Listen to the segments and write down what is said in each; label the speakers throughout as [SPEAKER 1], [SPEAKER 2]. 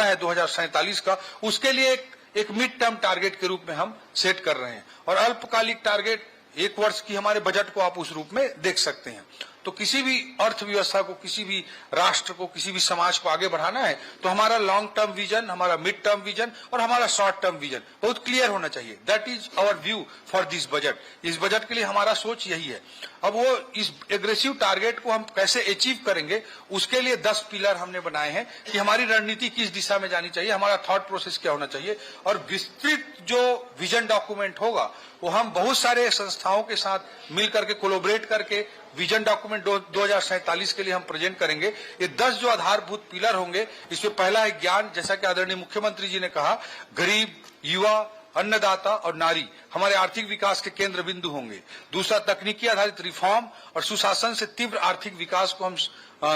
[SPEAKER 1] सपना है 2047 का, उसके लिए एक मिड टर्म टारगेट के रूप में हम सेट कर रहे हैं। और अल्पकालिक टारगेट 1 वर्ष की हमारे बजट को आप उस रूप में देख सकते हैं। तो किसी भी अर्थव्यवस्था को, किसी भी राष्ट्र को, किसी भी समाज को आगे बढ़ाना है तो हमारा लॉन्ग टर्म विजन, हमारा मिड टर्म विजन और हमारा शॉर्ट टर्म विजन बहुत क्लियर होना चाहिए। That is our view for this budget. इस बजट के लिए हमारा सोच यही है। अब वो इस एग्रेसिव टारगेट को हम कैसे अचीव करेंगे, उसके लिए 10 पिलर हमने बनाए हैं कि हमारी रणनीति किस दिशा में जानी चाहिए, हमारा थॉट प्रोसेस क्या होना चाहिए। और विस्तृत जो विजन डॉक्यूमेंट होगा वो हम बहुत सारे संस्थाओं के साथ मिलकर के कोलैबोरेट करके विजन डॉक्यूमेंट 2047 के लिए हम प्रेजेंट करेंगे। ये 10 जो आधारभूत पिलर होंगे, इसमें पहला है ज्ञान, जैसा कि आदरणीय मुख्यमंत्री जी ने कहा, गरीब, युवा, अन्नदाता और नारी हमारे आर्थिक विकास के केंद्र बिंदु होंगे। दूसरा, तकनीकी आधारित रिफॉर्म और सुशासन से तीव्र आर्थिक विकास को हम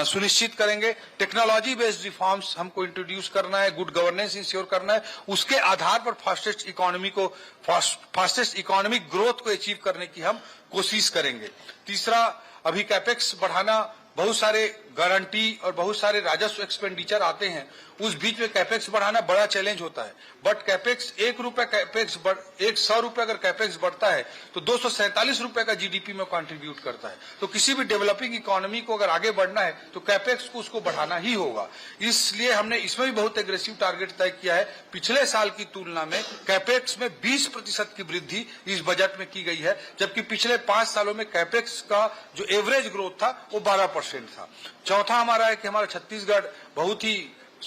[SPEAKER 1] सुनिश्चित करेंगे। टेक्नोलॉजी बेस्ड रिफॉर्म्स हमको इंट्रोड्यूस करना है, गुड गवर्नेंस इंश्योर करना है, उसके आधार पर फास्टेस्ट इकोनॉमिक ग्रोथ को अचीव करने की हम कोशिश करेंगे। तीसरा, अभी कैपेक्स बढ़ाना, बहुत सारे गारंटी और बहुत सारे राजस्व एक्सपेंडिचर आते हैं, उस बीच में कैपेक्स बढ़ाना बड़ा चैलेंज होता है। बट कैपेक्स 1 रुपए कैपेक्स 100 रुपए अगर कैपेक्स बढ़ता है तो 247 रुपए का जीडीपी में कंट्रीब्यूट करता है। तो किसी भी डेवलपिंग इकोनॉमी को अगर आगे बढ़ना है तो कैपेक्स को उसको बढ़ाना ही होगा। इसलिए हमने इसमें भी बहुत एग्रेसिव टारगेट तय किया है। पिछले साल की तुलना में कैपेक्स में 20% की वृद्धि इस बजट में की गई है, जबकि पिछले 5 सालों में कैपेक्स का जो एवरेज ग्रोथ था वो 12% था। चौथा हमारा है कि हमारा छत्तीसगढ़ बहुत ही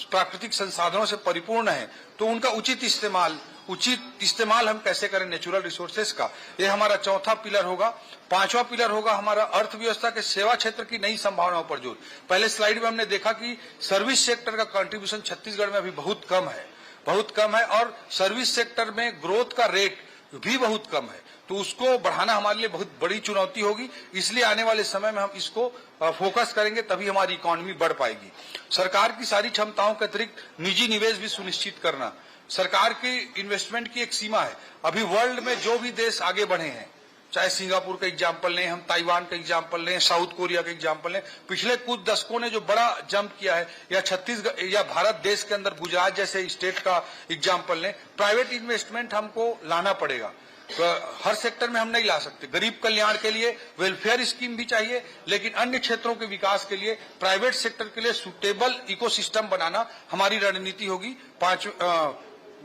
[SPEAKER 1] प्राकृतिक संसाधनों से परिपूर्ण है, तो उनका उचित इस्तेमाल हम कैसे करें नेचुरल रिसोर्सेज का, ये हमारा चौथा पिलर होगा। पांचवा पिलर होगा हमारा अर्थव्यवस्था के सेवा क्षेत्र की नई संभावनाओं पर जोर। पहले स्लाइड में हमने देखा कि सर्विस सेक्टर का कंट्रीब्यूशन छत्तीसगढ़ में अभी बहुत कम है और सर्विस सेक्टर में ग्रोथ का रेट भी बहुत कम है, तो उसको बढ़ाना हमारे लिए बहुत बड़ी चुनौती होगी। इसलिए आने वाले समय में हम इसको फोकस करेंगे, तभी हमारी इकोनॉमी बढ़ पाएगी। सरकार की सारी क्षमताओं के अतिरिक्त निजी निवेश भी सुनिश्चित करना। सरकार की इन्वेस्टमेंट की एक सीमा है। अभी वर्ल्ड में जो भी देश आगे बढ़े हैं, चाहे सिंगापुर का एग्जाम्पल लें, हम ताइवान का एग्जाम्पल लें, साउथ कोरिया का एग्जाम्पल लें, पिछले कुछ दशकों ने जो बड़ा जंप किया है, या छत्तीसगढ़ या भारत देश के अंदर गुजरात जैसे स्टेट का एग्जाम्पल लें, प्राइवेट इन्वेस्टमेंट हमको लाना पड़ेगा। तो हर सेक्टर में हम नहीं ला सकते। गरीब कल्याण के लिए वेलफेयर स्कीम भी चाहिए, लेकिन अन्य क्षेत्रों के विकास के लिए प्राइवेट सेक्टर के लिए सुटेबल इकोसिस्टम बनाना हमारी रणनीति होगी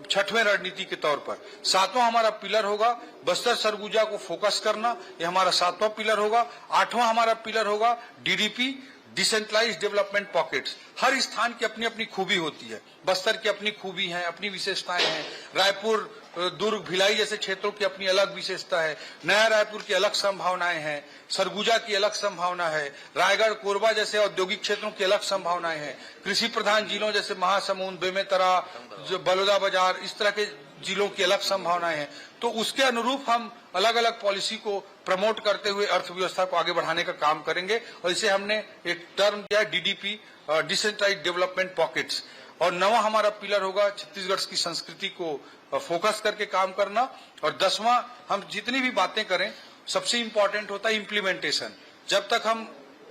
[SPEAKER 1] छठवें रणनीति के तौर पर। सातवां हमारा पिलर होगा बस्तर सरगुजा को फोकस करना, यह हमारा सातवां पिलर होगा। आठवां हमारा पिलर होगा डीडीपी, डिसेंट्रलाइज्ड डेवलपमेंट पॉकेट्स। हर स्थान की अपनी अपनी खूबी होती है। बस्तर की अपनी खूबी है, अपनी विशेषताएं हैं। रायपुर, दुर्ग, भिलाई जैसे क्षेत्रों की अपनी अलग विशेषता है। नया रायपुर की अलग संभावनाएं हैं, सरगुजा की अलग संभावना है, रायगढ़, कोरबा जैसे औद्योगिक क्षेत्रों की अलग संभावनाएं हैं। कृषि प्रधान जिलों जैसे महासमुंद, बेमेतरा, बलौदा बाजार, इस तरह के जिलों की अलग संभावनाएं हैं। तो उसके अनुरूप हम अलग अलग पॉलिसी को प्रमोट करते हुए अर्थव्यवस्था को आगे बढ़ाने का काम करेंगे। और इसे हमने एक टर्म दिया है डीडीपी, डिसेंट्रलाइज्ड डेवलपमेंट पॉकेट्स। और नवा हमारा पिलर होगा छत्तीसगढ़ की संस्कृति को फोकस करके काम करना। और 10वां, हम जितनी भी बातें करें सबसे इंपॉर्टेंट होता है इम्प्लीमेंटेशन। जब तक हम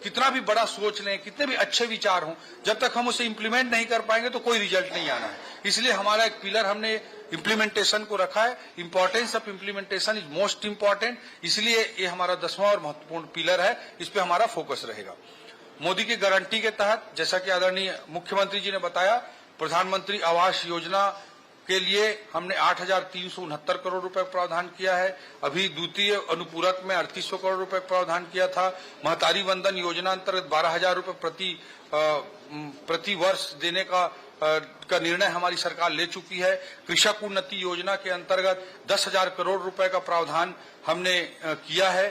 [SPEAKER 1] कितना भी बड़ा सोच लें, कितने भी अच्छे विचार हों, जब तक हम उसे इम्प्लीमेंट नहीं कर पाएंगे तो कोई रिजल्ट नहीं आना है। इसलिए हमारा एक पिलर हमने इम्प्लीमेंटेशन को रखा है। Importance of implementation is most important, इसलिए ये हमारा 10वां और महत्वपूर्ण पिलर है, इस पे हमारा फोकस रहेगा। मोदी की गारंटी के तहत, जैसा कि आदरणीय मुख्यमंत्री जी ने बताया, प्रधानमंत्री आवास योजना के लिए हमने 8,369 करोड़ रुपए प्रावधान किया है। अभी द्वितीय अनुपूरक में 3800 करोड़ रुपए प्रावधान किया था। महतारी वंदन योजना अंतर्गत 12,000 रुपए प्रति वर्ष देने का निर्णय हमारी सरकार ले चुकी है। कृषक उन्नति योजना के अंतर्गत 10,000 करोड़ रुपए का प्रावधान हमने किया है।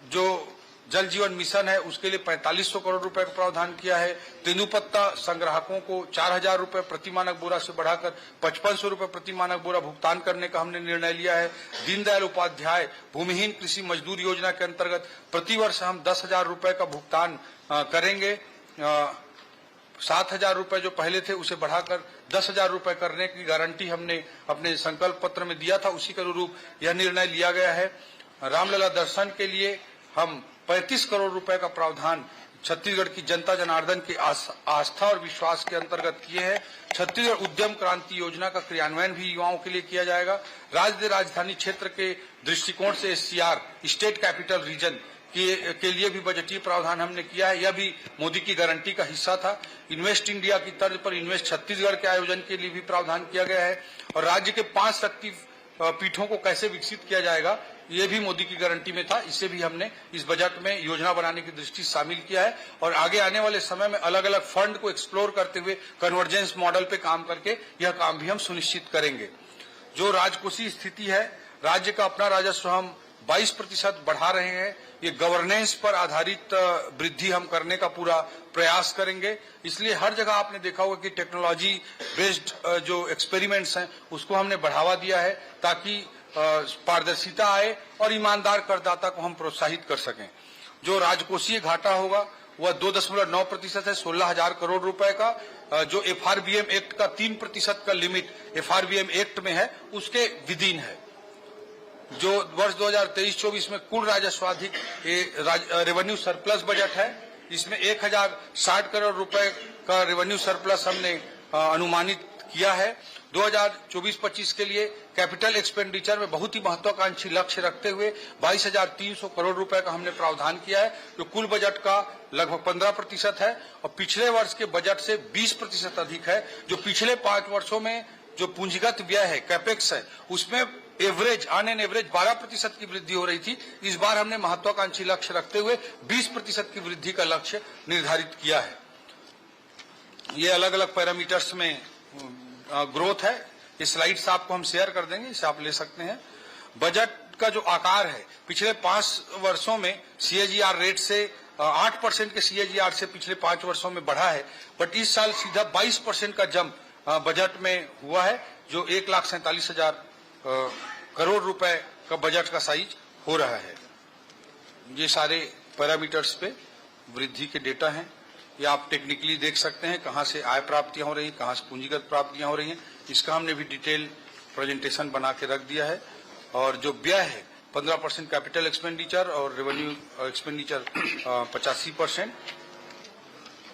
[SPEAKER 1] जो जल जीवन मिशन है उसके लिए 4500 करोड़ रुपए का प्रावधान किया है। तेंदुपत्ता संग्राहकों को 4,000 रुपए प्रति मानक बोरा से बढ़ाकर 5,500 रुपए प्रति मानक बोरा भुगतान करने का हमने निर्णय लिया है। दीनदयाल उपाध्याय भूमिहीन कृषि मजदूर योजना के अंतर्गत प्रतिवर्ष हम 10,000 रुपए का भुगतान करेंगे। 7,000 रुपए जो पहले थे उसे बढ़ाकर 10,000 रुपए करने की गारंटी हमने अपने संकल्प पत्र में दिया था, उसी के अनुरूप यह निर्णय लिया गया है। रामलला दर्शन के लिए हम 35 करोड़ रुपए का प्रावधान छत्तीसगढ़ की जनता जनार्दन के आस्था और विश्वास के अंतर्गत किए हैं। छत्तीसगढ़ उद्यम क्रांति योजना का क्रियान्वयन भी युवाओं के लिए किया जाएगा। राज्य राजधानी क्षेत्र के दृष्टिकोण से SCR स्टेट कैपिटल रीजन के लिए भी बजटीय प्रावधान हमने किया है। यह भी मोदी की गारंटी का हिस्सा था। इन्वेस्ट इंडिया की तर्ज पर इन्वेस्ट छत्तीसगढ़ के आयोजन के लिए भी प्रावधान किया गया है। और राज्य के 5 शक्ति पीठों को कैसे विकसित किया जाएगा, ये भी मोदी की गारंटी में था। इसे भी हमने इस बजट में योजना बनाने की दृष्टि से शामिल किया है। और आगे आने वाले समय में अलग अलग फंड को एक्सप्लोर करते हुए कन्वर्जेंस मॉडल पे काम करके यह काम भी हम सुनिश्चित करेंगे। जो राजकोषीय स्थिति है, राज्य का अपना राजस्व हम 22% बढ़ा रहे हैं। ये गवर्नेंस पर आधारित वृद्धि हम करने का पूरा प्रयास करेंगे। इसलिए हर जगह आपने देखा होगा कि टेक्नोलॉजी बेस्ड जो एक्सपेरिमेंट्स हैं उसको हमने बढ़ावा दिया है, ताकि पारदर्शिता आए और ईमानदार करदाता को हम प्रोत्साहित कर सकें। जो राजकोषीय घाटा होगा वह 2.9% है, 16,000 करोड़ रुपए का। जो FRBM एक्ट का 3% का लिमिट FRBM एक्ट में है, उसके विदिन है। जो वर्ष 2023-24 में कुल राजस्वाधिक रेवेन्यू सरप्लस बजट है, इसमें 1,060 करोड़ रुपए का रेवेन्यू सरप्लस हमने अनुमानित किया है। 2024-25 के लिए कैपिटल एक्सपेंडिचर में बहुत ही महत्वाकांक्षी लक्ष्य रखते हुए 22,300 करोड़ रुपए का हमने प्रावधान किया है, जो कुल बजट का लगभग 15% है और पिछले वर्ष के बजट से 20% अधिक है। जो पिछले 5 वर्षों में जो पूंजीगत व्यय है, कैपेक्स है, उसमें ऑन एन एवरेज 12% की वृद्धि हो रही थी। इस बार हमने महत्वाकांक्षी लक्ष्य रखते हुए 20% की वृद्धि का लक्ष्य निर्धारित किया है। ये अलग अलग पैरामीटर्स में ग्रोथ है। ये स्लाइड्स आपको हम शेयर कर देंगे, इसे आप ले सकते हैं। बजट का जो आकार है, पिछले 5 वर्षों में CAGR रेट से 8% के CAGR से पिछले 5 वर्षों में बढ़ा है, बट इस साल सीधा 22% का जंप बजट में हुआ है, जो 1,47,000 करोड़ रुपए का बजट का साइज हो रहा है। ये सारे पैरामीटर्स पे वृद्धि के डेटा हैं। ये आप टेक्निकली देख सकते हैं कहां से आय प्राप्तियां हो रही हैं, कहां से पूंजीगत प्राप्तियां हो रही हैं। इसका हमने भी डिटेल प्रेजेंटेशन बना के रख दिया है। और जो व्यय है 15% कैपिटल एक्सपेंडिचर और रेवेन्यू एक्सपेंडिचर 85%।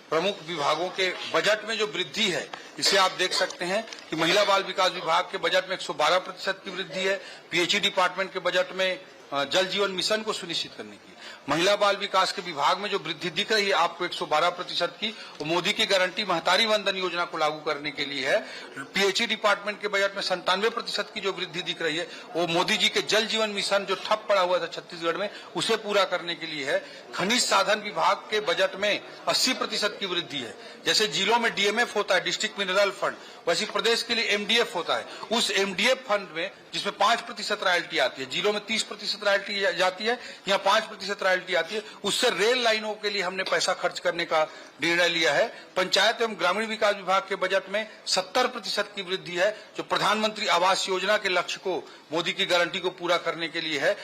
[SPEAKER 1] प्रमुख विभागों के बजट में जो वृद्धि है, इसे आप देख सकते हैं कि महिला बाल विकास विभाग के बजट में 112% की वृद्धि है। PHE डिपार्टमेंट के बजट में जल जीवन मिशन को सुनिश्चित करने की, महिला बाल विकास के विभाग में जो वृद्धि दिख रही है आपको 112% की, वो मोदी की गारंटी महतारी वंदन योजना को लागू करने के लिए है। PHE डिपार्टमेंट के बजट में 97% की जो वृद्धि दिख रही है, वो मोदी जी के जल जीवन मिशन जो ठप पड़ा हुआ था छत्तीसगढ़ में, उसे पूरा करने के लिए है। खनिज साधन विभाग के बजट में 80% की वृद्धि है। जैसे जिलों में DMF होता है, डिस्ट्रिक्ट मिनरल फंड, वैसे प्रदेश के लिए MDF होता है। उस MDF फंड में जिसमें 5% रॉयल्टी आती है, जिलों में 30% रॉयल्टी जाती है, यहाँ 5% रॉयल्टी आती है। उससे रेल लाइनों के लिए हमने पैसा खर्च करने का निर्णय लिया है। पंचायत एवं ग्रामीण विकास विभाग के बजट में 70% की वृद्धि है, जो प्रधानमंत्री आवास योजना के लक्ष्य को, मोदी की गारंटी को पूरा करने के लिए है।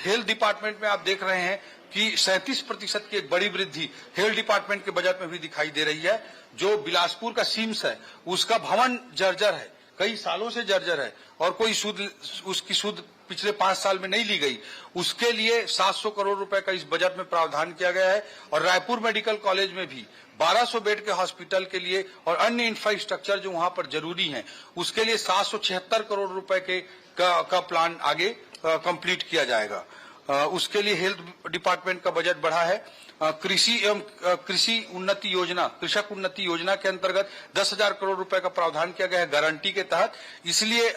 [SPEAKER 1] हेल्थ डिपार्टमेंट में आप देख रहे हैं कि 37% की एक बड़ी वृद्धि हेल्थ डिपार्टमेंट के बजट में भी दिखाई दे रही है। जो बिलासपुर का सिम्स है, उसका भवन जर्जर है, कई सालों से जर्जर है और कोई उसकी सुध पिछले 5 साल में नहीं ली गई। उसके लिए 700 करोड़ रुपए का इस बजट में प्रावधान किया गया है। और रायपुर मेडिकल कॉलेज में भी 1200 बेड के हॉस्पिटल के लिए और अन्य इंफ्रास्ट्रक्चर जो वहां पर जरूरी है, उसके लिए 776 करोड़ रुपए का प्लान आगे कंप्लीट किया जाएगा। उसके लिए हेल्थ डिपार्टमेंट का बजट बढ़ा है। कृषि एवं कृषि उन्नति योजना, कृषक उन्नति योजना के अंतर्गत 10,000 करोड़ रुपए का प्रावधान किया गया है गारंटी के तहत। इसलिए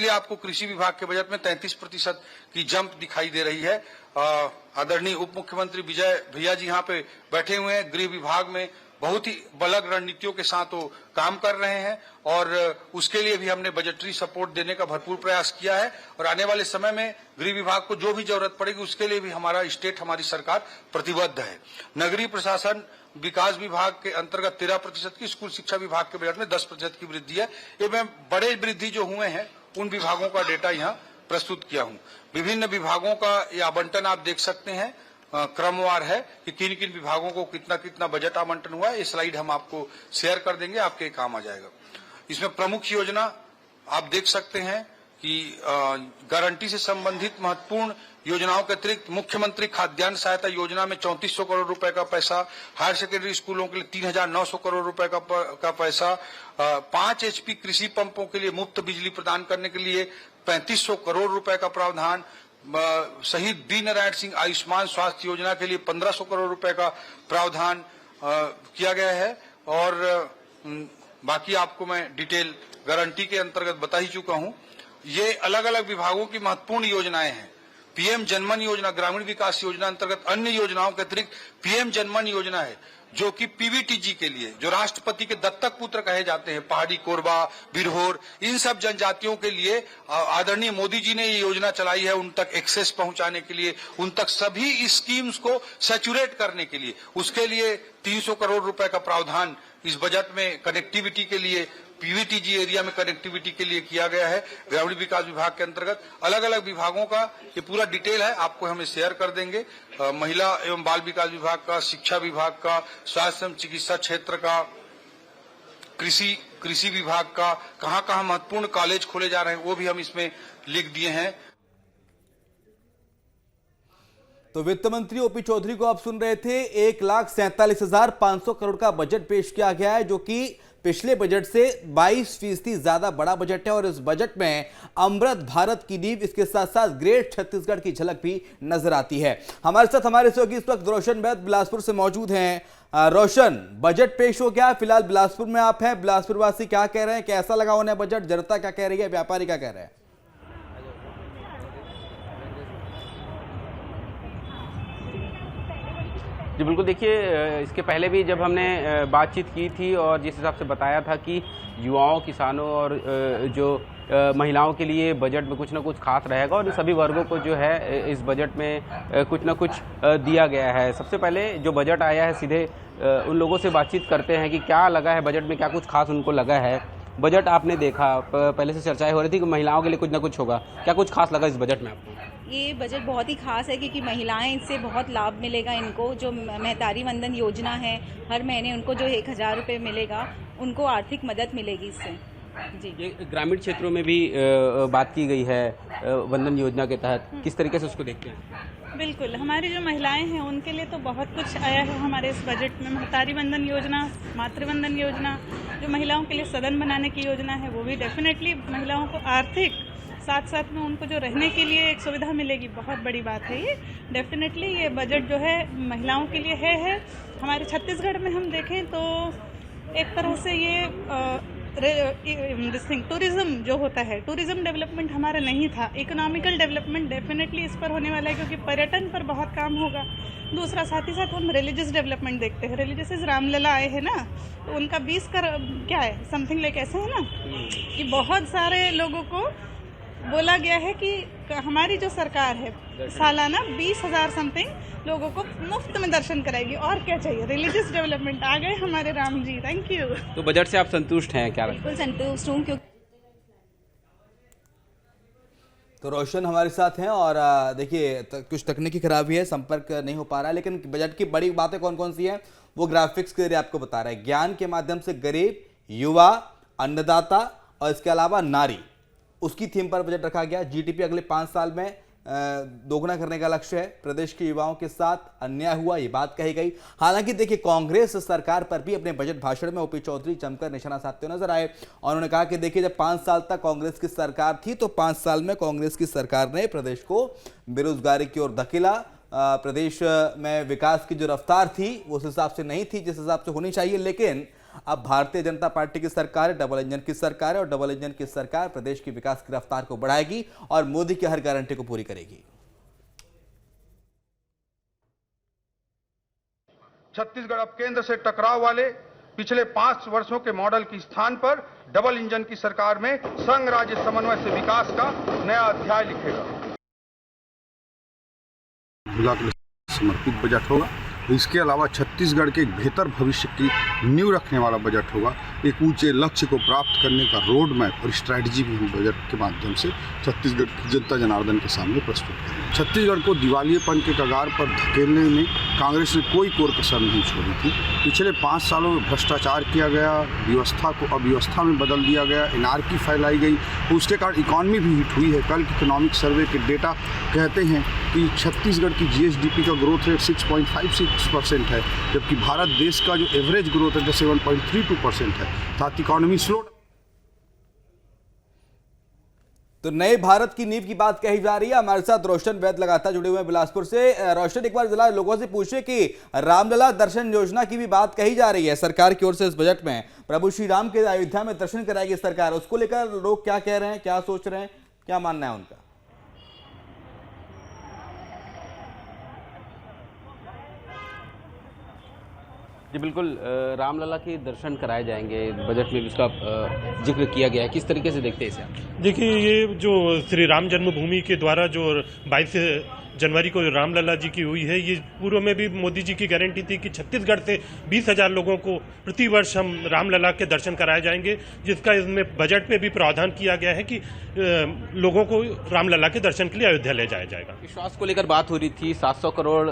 [SPEAKER 1] आपको कृषि विभाग के बजट में 33% की जंप दिखाई दे रही है। आदरणीय उप मुख्यमंत्री विजय भैया जी यहाँ पे बैठे हुए हैं। गृह विभाग में बहुत ही बलग रणनीतियों के साथ वो काम कर रहे हैं और उसके लिए भी हमने बजटरी सपोर्ट देने का भरपूर प्रयास किया है। और आने वाले समय में गृह विभाग को जो भी जरूरत पड़ेगी उसके लिए भी हमारी सरकार प्रतिबद्ध है। नगरीय प्रशासन विकास विभाग के अंतर्गत 13% की, स्कूल शिक्षा विभाग के बजट में 10% की वृद्धि है। ये मैं बड़े वृद्धि जो हुए हैं उन विभागों का डेटा यहाँ प्रस्तुत किया हूँ। विभिन्न विभागों का ये आवंटन आप देख सकते हैं, क्रमवार है कि किन किन विभागों को कितना कितना बजट आवंटन हुआ है। ये स्लाइड हम आपको शेयर कर देंगे, आपके काम आ जाएगा। इसमें प्रमुख योजना आप देख सकते हैं कि गारंटी से संबंधित महत्वपूर्ण योजनाओं के अतिरिक्त मुख्यमंत्री खाद्यान्न सहायता योजना में 3400 करोड़ रुपए का पैसा, हायर सेकेंडरी स्कूलों के लिए 3900 करोड़ रुपए का पैसा, 5 HP कृषि पंपों के लिए मुफ्त बिजली प्रदान करने के लिए 3500 करोड़ रुपए का प्रावधान, शहीद बी नारायण सिंह आयुष्मान स्वास्थ्य योजना के लिए 1500 करोड़ रुपए का प्रावधान किया गया है। और बाकी आपको मैं डिटेल गारंटी के अंतर्गत बता ही चुका हूं। ये अलग अलग विभागों की महत्वपूर्ण योजनाएं हैं। पीएम जनमन योजना, ग्रामीण विकास योजना अंतर्गत अन्य योजनाओं के अतिरिक्त पीएम जनमन योजना है, जो कि पीवीटीजी के लिए, जो राष्ट्रपति के दत्तक पुत्र कहे जाते हैं, पहाड़ी, कोरबा, बिरहोर, इन सब जनजातियों के लिए आदरणीय मोदी जी ने ये योजना चलाई है, उन तक एक्सेस पहुंचाने के लिए, उन तक सभी स्कीम्स को सैचुरेट करने के लिए। उसके लिए 300 करोड़ रुपए का प्रावधान इस बजट में कनेक्टिविटी के लिए, पीवीटीजी एरिया में कनेक्टिविटी के लिए किया गया है। ग्रामीण विकास विभाग के अंतर्गत अलग अलग विभागों का ये पूरा डिटेल है, आपको हम शेयर कर देंगे। महिला एवं बाल विकास विभाग का, शिक्षा विभाग का, स्वास्थ्य एवं चिकित्सा क्षेत्र का, कृषि विभाग का, कहां महत्वपूर्ण कॉलेज खोले जा रहे हैं वो भी हम इसमें लिख दिए हैं।
[SPEAKER 2] तो वित्त मंत्री ओपी चौधरी को आप सुन रहे थे। 1,47,500 करोड़ का बजट पेश किया गया है, जो कि पिछले बजट से 22% ज्यादा बड़ा बजट है। और इस बजट में अमृत भारत की नींव, इसके साथ साथ ग्रेट छत्तीसगढ़ की झलक भी नजर आती है। हमारे साथ हमारे सहयोगी इस वक्त रोशन बैद बिलासपुर से मौजूद हैं। रोशन, बजट पेश हो गया, फिलहाल बिलासपुर में आप हैं, बिलासपुर वासी क्या कह रहे हैं, कैसा लगा उन्हें बजट, जनता क्या कह रही है, व्यापारी क्या कह रहे हैं?
[SPEAKER 3] जी बिल्कुल, देखिए इसके पहले भी जब हमने बातचीत की थी और जिस हिसाब से बताया था कि युवाओं, किसानों और जो महिलाओं के लिए बजट में कुछ ना कुछ खास रहेगा और सभी वर्गों को जो है इस बजट में कुछ ना कुछ दिया गया है। सबसे पहले जो बजट आया है, सीधे उन लोगों से बातचीत करते हैं कि क्या लगा है बजट में, क्या कुछ खास उनको लगा है। बजट आपने देखा, पहले से चर्चाएं हो रही थी कि महिलाओं के लिए कुछ ना कुछ होगा, क्या कुछ खास लगा इस बजट में आपको?
[SPEAKER 4] ये बजट बहुत ही खास है क्योंकि महिलाएं इससे बहुत लाभ मिलेगा इनको। जो महतारी वंदन योजना है, हर महीने उनको जो 1000 रुपये मिलेगा, उनको आर्थिक मदद मिलेगी इससे। जी,
[SPEAKER 3] ये ग्रामीण क्षेत्रों में भी बात की गई है वंदन योजना के तहत, किस तरीके से उसको देखते हैं?
[SPEAKER 5] बिल्कुल, हमारी जो महिलाएं हैं उनके लिए तो बहुत कुछ आया है हमारे इस बजट में। महतारी वंदन योजना, मातृवंदन योजना, जो महिलाओं के लिए सदन बनाने की योजना है, वो भी डेफिनेटली महिलाओं को आर्थिक, साथ साथ में उनको जो रहने के लिए एक सुविधा मिलेगी, बहुत बड़ी बात है ये। डेफिनेटली ये बजट जो है महिलाओं के लिए है। हमारे छत्तीसगढ़ में हम देखें तो एक तरह से ये टूरिज्म जो होता है, टूरिज्म डेवलपमेंट हमारा नहीं था। इकोनॉमिकल डेवलपमेंट डेफिनेटली इस पर होने वाला है क्योंकि पर्यटन पर बहुत काम होगा। दूसरा, साथ ही साथ हम रिलीजियस डेवलपमेंट देखते हैं। रिलीजियस रामलला आए हैं ना, तो उनका 20 क्या है, समथिंग लाइक ऐसे है ना, कि बहुत सारे लोगों को बोला गया है कि हमारी जो सरकार है सालाना 20,000 समथिंग लोगों को मुफ्त में दर्शन कराएगी। और क्या चाहिए, रिलीजियस डेवलपमेंट आ गए हमारे राम जी। Thank you.
[SPEAKER 3] तो बजट से आप संतुष्ट हैं क्या?
[SPEAKER 4] बिल्कुल संतुष्ट हूँ। क्योंकि
[SPEAKER 2] तो रोशन हमारे साथ हैं और देखिए कुछ तकनीकी खराबी है, संपर्क नहीं हो पा रहा है, लेकिन बजट की बड़ी बातें कौन कौन सी हैं वो ग्राफिक्स के जरिए आपको बता रहा है। ज्ञान के माध्यम से गरीब, युवा, अन्नदाता और इसके अलावा नारी, उसकी थीम पर बजट रखा गया। जीडीपी अगले 5 साल में दोगुना करने का लक्ष्य है। प्रदेश के युवाओं के साथ अन्याय हुआ, ये बात कही गई। हालांकि देखिए कांग्रेस सरकार पर भी अपने बजट भाषण में ओपी चौधरी जमकर निशाना साधते नजर आए और उन्होंने कहा कि देखिए जब 5 साल तक कांग्रेस की सरकार थी तो 5 साल में कांग्रेस की सरकार ने प्रदेश को बेरोजगारी की ओर धकेला। प्रदेश में विकास की जो रफ्तार थी वो उस हिसाब से नहीं थी जिस हिसाब से होनी चाहिए, लेकिन अब भारतीय जनता पार्टी की सरकार है, डबल इंजन की सरकार है और डबल इंजन की सरकार प्रदेश की विकास की रफ्तार को बढ़ाएगी और मोदी की हर गारंटी को पूरी करेगी।
[SPEAKER 1] छत्तीसगढ़ अब केंद्र से टकराव वाले पिछले 5 वर्षों के मॉडल के स्थान पर डबल इंजन की सरकार में संघ राज्य समन्वय से विकास का नया अध्याय लिखेगा।
[SPEAKER 6] समर्पित बजट होगा। इसके अलावा छत्तीसगढ़ के एक बेहतर भविष्य की नींव रखने वाला बजट होगा। एक ऊंचे लक्ष्य को प्राप्त करने का रोड मैप और स्ट्रैटेजी भी हम बजट के माध्यम से छत्तीसगढ़ की जनता जनार्दन के सामने प्रस्तुत करेंगे। छत्तीसगढ़ को दिवालियेपन के कगार पर धकेलने में कांग्रेस ने कोई कोर कसर नहीं छोड़ी थी। पिछले 5 सालों में भ्रष्टाचार किया गया, व्यवस्था को अव्यवस्था में बदल दिया गया, एनार्की फैलाई गई, उसके कारण इकॉनमी भी हिट हुई है। कल इकोनॉमिक सर्वे के डेटा कहते हैं कि छत्तीसगढ़ की जीएसडीपी का ग्रोथ रेट 6.56% है, जबकि भारत देश का जो एवरेज ग्रोथ रेट 7.32% है, साथ इकॉनमी स्लो।
[SPEAKER 2] तो नए भारत की नींव की बात कही जा रही है। हमारे साथ रोशन वैद लगातार जुड़े हुए हैं बिलासपुर से। रोशन, एक बार जरा लोगों से पूछे कि रामलला दर्शन योजना की भी बात कही जा रही है सरकार की ओर से। इस बजट में प्रभु श्री राम के अयोध्या में दर्शन कराएगी सरकार, उसको लेकर लोग क्या कह रहे हैं, क्या सोच रहे हैं, क्या मानना है उनका?
[SPEAKER 3] जी बिल्कुल, रामलला के दर्शन कराए जाएंगे, बजट में भी उसका जिक्र किया गया है। किस तरीके से देखते हैं इसे आप?
[SPEAKER 7] देखिए, ये जो श्री राम जन्मभूमि के द्वारा जो 22 जनवरी को रामलला जी की हुई है, ये पूर्व में भी मोदी जी की गारंटी थी कि छत्तीसगढ़ से 20,000 लोगों को प्रतिवर्ष हम रामलला के दर्शन कराए जाएंगे, जिसका इसमें बजट में भी प्रावधान किया गया है कि लोगों को रामलला के दर्शन के लिए अयोध्या ले जाया जाएगा।
[SPEAKER 3] स्वास्थ्य को लेकर बात हो रही थी, 700 करोड़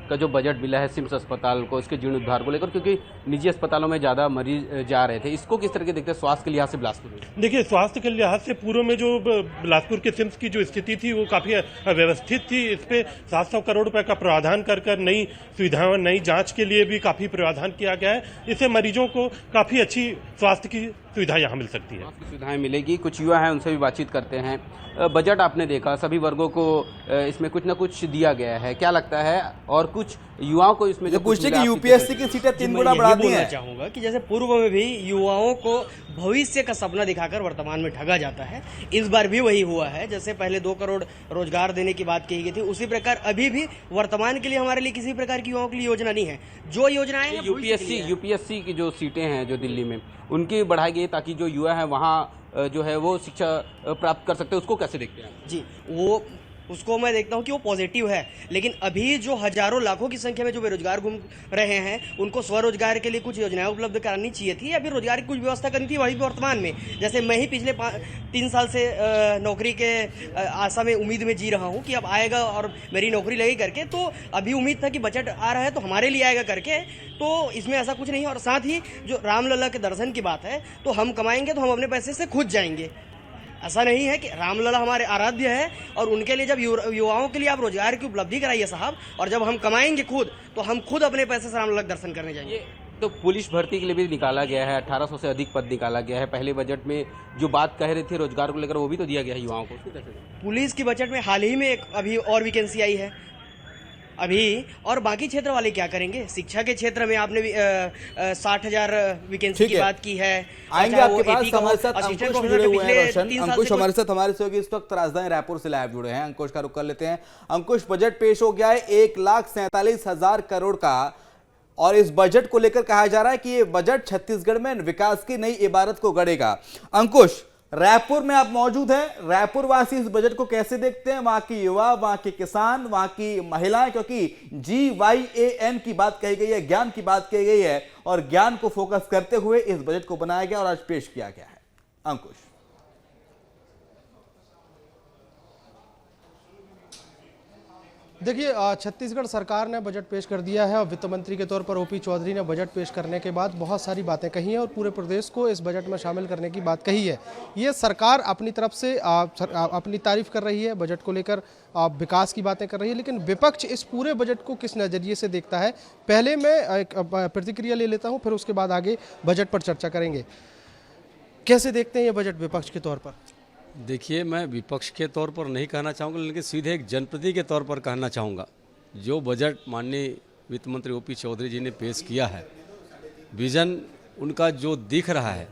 [SPEAKER 3] का जो बजट मिला है सिम्स अस्पताल को, इसके जीर्णोद्धार को लेकर, क्योंकि निजी अस्पतालों में ज़्यादा मरीज जा रहे थे। इसको किस तरह के देखते हैं स्वास्थ्य के लिहाज से बिलासपुर में?
[SPEAKER 7] देखिए, स्वास्थ्य के लिहाज से पूर्व में जो बिलासपुर के सिम्स की जो स्थिति थी वो काफ़ी अव्यवस्थित थी। इस पे 700 करोड़ रुपए का प्रावधान कर नई सुविधाओं, नई जांच के लिए भी काफ़ी प्रावधान किया गया है। इससे मरीजों को काफ़ी अच्छी स्वास्थ्य की सुविधा यहाँ मिल सकती है।
[SPEAKER 3] सुविधाएं मिलेगी। कुछ युवा हैं, उनसे भी बातचीत करते हैं। बजट आपने देखा, सभी वर्गों को इसमें कुछ ना कुछ दिया गया है, क्या लगता है? और कुछ युवाओं को इसमें जो
[SPEAKER 2] पूछते कि यूपीएससी की सीटें 3 गुना बढ़ा दी हैं।
[SPEAKER 8] चाहूंगा कि जैसे पूर्व में भी युवाओं को भविष्य का सपना दिखाकर वर्तमान में ठगा जाता है, इस बार भी वही हुआ है। जैसे पहले 2 करोड़ रोजगार देने की बात कही गई थी, उसी प्रकार अभी भी वर्तमान के लिए हमारे लिए किसी प्रकार की युवाओं के लिए योजना नहीं है। जो योजनाएं
[SPEAKER 3] यूपीएससी की जो सीटें हैं जो दिल्ली में, उनकी बढ़ाई गई ताकि जो युवा है वहाँ जो है वो शिक्षा प्राप्त कर सकते हैं। उसको कैसे देखते हैं?
[SPEAKER 8] जी, वो उसको मैं देखता हूँ कि वो पॉजिटिव है, लेकिन अभी जो हजारों लाखों की संख्या में जो बेरोजगार घूम रहे हैं, उनको स्वरोजगार के लिए कुछ योजनाएं उपलब्ध करानी चाहिए थी, अभी रोजगार की कुछ व्यवस्था करनी थी। वही वर्तमान में जैसे मैं ही पिछले 3 साल से नौकरी के आशा में, उम्मीद में जी रहा हूँ कि अब आएगा और मेरी नौकरी लगेगी करके, तो अभी उम्मीद था कि बजट आ रहा है तो हमारे लिए आएगा करके, तो इसमें ऐसा कुछ नहीं है। और साथ ही जो रामलला के दर्शन की बात है, तो हम कमाएंगे तो हम अपने पैसे से खुद जाएंगे। ऐसा नहीं है कि रामलला हमारे आराध्य है, और उनके लिए जब युवाओं के लिए आप रोजगार की उपलब्धि कराइए साहब, और जब हम कमाएंगे खुद तो हम खुद अपने पैसे से रामलला दर्शन करने जाएंगे।
[SPEAKER 3] तो पुलिस भर्ती के लिए भी निकाला गया है, 1800 से अधिक पद निकाला गया है। पहले बजट में जो बात कह रहे थे रोजगार को लेकर, वो भी तो दिया गया है युवाओं को।
[SPEAKER 8] पुलिस की बजट में हाल ही में एक अभी और वैकेंसी आई है अभी, और बाकी क्षेत्र वाले क्या करेंगे? शिक्षा के क्षेत्र में आपने 60,000 वैकेंसी की बात की है।
[SPEAKER 2] आएंगे आपके पास। हमारे साथ अंकुश जुड़े हुए हैं। रोशन, अंकुश हमारे साथ हमारे सहयोगी इस वक्त राजधानी रायपुर से लाइव जुड़े हैं। अंकुश का रुख कर लेते हैं। अंकुश, बजट पेश हो गया है 1,47,000 करोड़ का, और इस बजट को लेकर कहा जा रहा है कि ये बजट छत्तीसगढ़ में विकास की नई इबारत को गढ़ेगा। अंकुश, रायपुर में आप मौजूद हैं, रायपुर वासी इस बजट को कैसे देखते हैं? वहां की युवा, वहां के किसान, वहां की महिलाएं, क्योंकि GYAN की बात कही गई है, ज्ञान की बात कही गई है, और ज्ञान को फोकस करते हुए इस बजट को बनाया गया और आज पेश किया गया है। अंकुश,
[SPEAKER 9] देखिए, छत्तीसगढ़ सरकार ने बजट पेश कर दिया है और वित्त मंत्री के तौर पर OP चौधरी ने बजट पेश करने के बाद बहुत सारी बातें कही हैं और पूरे प्रदेश को इस बजट में शामिल करने की बात कही है। ये सरकार अपनी तरफ से अपनी तारीफ कर रही है, बजट को लेकर विकास की बातें कर रही है, लेकिन विपक्ष इस पूरे बजट को किस नज़रिए से देखता है, पहले मैं एक प्रतिक्रिया ले लेता हूँ, फिर उसके बाद आगे बजट पर चर्चा करेंगे। कैसे देखते हैं ये बजट विपक्ष के तौर पर?
[SPEAKER 10] देखिए, मैं विपक्ष के तौर पर नहीं कहना चाहूँगा, लेकिन सीधे एक जनप्रति के तौर पर कहना चाहूँगा। जो बजट माननीय वित्त मंत्री OP चौधरी जी ने पेश किया है, विजन उनका जो दिख रहा है,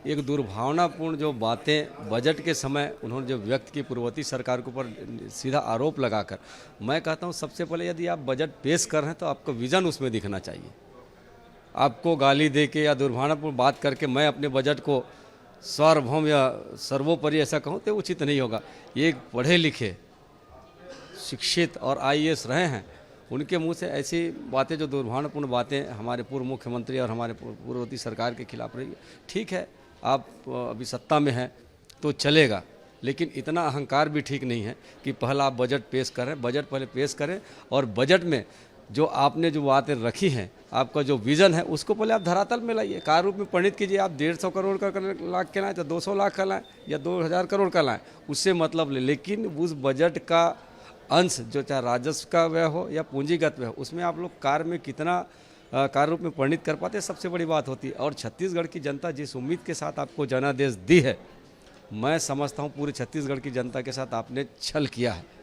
[SPEAKER 10] एक दुर्भावनापूर्ण जो बातें बजट के समय उन्होंने जो व्यक्त की पूर्ववर्ती सरकार के ऊपर सीधा आरोप लगाकर, मैं कहता हूँ सबसे पहले यदि आप बजट पेश कर रहे हैं तो आपका विजन उसमें दिखना चाहिए। आपको गाली दे के या दुर्भावनापूर्ण बात करके मैं अपने बजट को सार्वभौम या सर्वोपरि ऐसा कहूँ तो उचित नहीं होगा। ये एक पढ़े लिखे, शिक्षित और IAS रहे हैं, उनके मुंह से ऐसी बातें, जो दुर्भावनापूर्ण बातें हमारे पूर्व मुख्यमंत्री और हमारे पूर्ववर्ती सरकार के खिलाफ रही। ठीक है, आप अभी सत्ता में हैं तो चलेगा, लेकिन इतना अहंकार भी ठीक नहीं है कि पहला आप बजट पेश करें। बजट पहले पेश करें और बजट में जो आपने जो बातें रखी हैं, आपका जो विज़न है, उसको पहले आप धरातल में लाइए, कार्य रूप में परिणित कीजिए। आप 150 करोड़ का लाख के लाएँ तो 200 लाख का लाएँ या 2000 करोड़ का लाएँ, उससे मतलब ले। लेकिन उस बजट का अंश जो चाहे राजस्व का व्यय हो या पूंजीगत व्यय हो, उसमें आप लोग कार्य में कितना कार्य रूप में परिणित कर पाते, सबसे बड़ी बात होती है। और छत्तीसगढ़ की जनता जिस उम्मीद के साथ आपको जनादेश दी है, मैं समझता हूँ पूरे छत्तीसगढ़ की जनता के साथ आपने छल किया है।